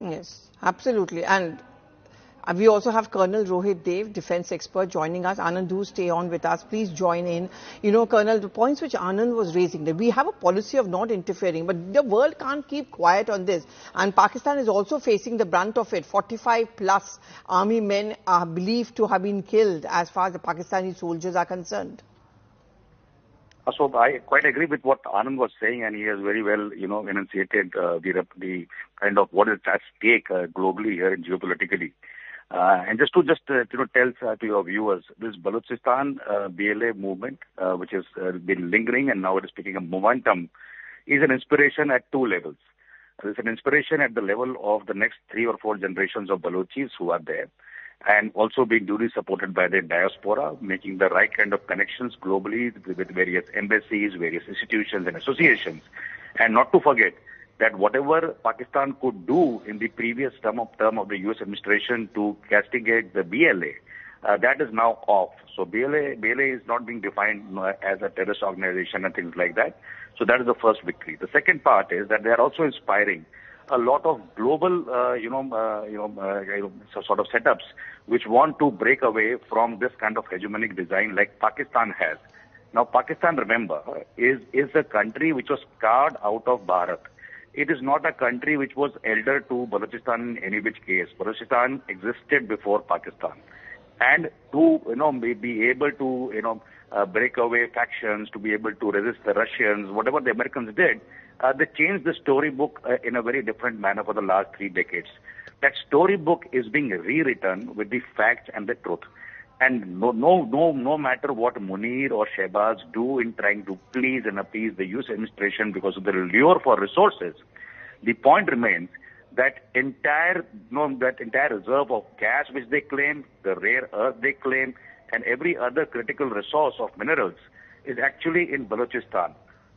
Yes, absolutely. And we also have Colonel Rohit Dev, defense expert, joining us. Anand, do stay on with us. Please join in. You know, Colonel, the points which Anand was raising, that we have a policy of not interfering, but the world can't keep quiet on this. And Pakistan is also facing the brunt of it. 45 plus army men are believed to have been killed as far as the Pakistani soldiers are concerned. So I quite agree with what Anand was saying, and he has very well, enunciated the kind of what is at stake globally here and geopolitically. And just to tell to your viewers, this Balochistan BLA movement, which has been lingering and now it is picking up momentum, is an inspiration at two levels. It's an inspiration at the level of the next 3 or 4 generations of Balochis who are there, and also being duly supported by their diaspora, making the right kind of connections globally with various embassies, various institutions and associations. And not to forget that whatever Pakistan could do in the previous term of the U.S. administration to castigate the BLA, that is now off. So BLA is not being defined as a terrorist organization and things like that. So that is the first victory. The second part is that they are also inspiring a lot of global, sort of setups which want to break away from this kind of hegemonic design like Pakistan has. Now, Pakistan, remember, is a country which was carved out of Bharat. It is not a country which was elder to Balochistan in any which case. Balochistan existed before Pakistan. And to, be able to, break away factions, to be able to resist the Russians, whatever the Americans did, they changed the storybook in a very different manner for the last 3 decades. That storybook is being rewritten with the facts and the truth. And no matter what Munir or Shehbaz do in trying to please and appease the U.S. administration because of the lure for resources, the point remains that entire reserve of gas which they claim, the rare earth they claim, and every other critical resource of minerals is actually in Balochistan.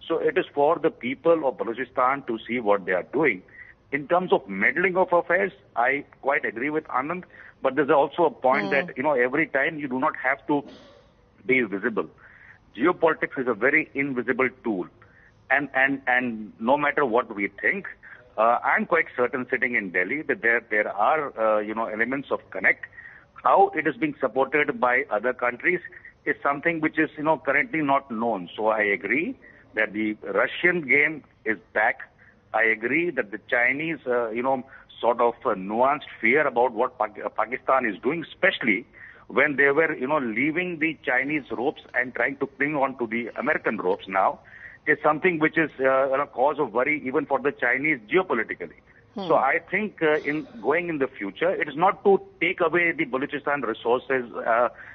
So it is for the people of Balochistan to see what they are doing. In terms of meddling of affairs, I quite agree with Anand, but there's also a point that, every time you do not have to be visible. Geopolitics is a very invisible tool. And no matter what we think, I'm quite certain sitting in Delhi that there are, elements of connect. How it is being supported by other countries is something which is, currently not known. So I agree that the Russian game is back. I agree that the Chinese, sort of nuanced fear about what Pakistan is doing, especially when they were, leaving the Chinese ropes and trying to cling on to the American ropes now, is something which is a cause of worry even for the Chinese geopolitically. So I think in the future, it is not to take away the Balochistan resources,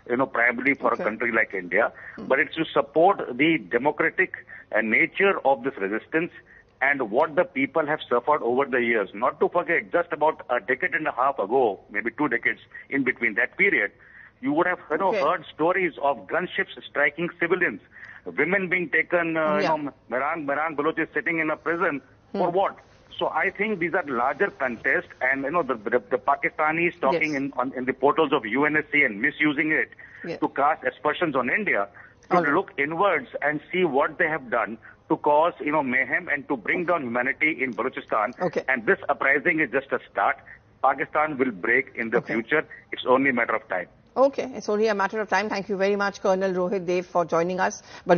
primarily for a country like India, but it's to support the democratic nature of this resistance and what the people have suffered over the years. Not to forget, just about a decade and a half ago, maybe 2 decades in between that period, you would have heard stories of gunships striking civilians, women being taken, Marang Baloch is sitting in a prison for what? So I think these are larger contests, and the Pakistanis talking in the portals of UNSC and misusing it to cast aspersions on India, to look inwards and see what they have done to cause mayhem and to bring down humanity in Balochistan. And this uprising is just a start. Pakistan will break in the future. It's only a matter of time. Okay, it's only a matter of time. Thank you very much, Colonel Rohit Dev, for joining us. But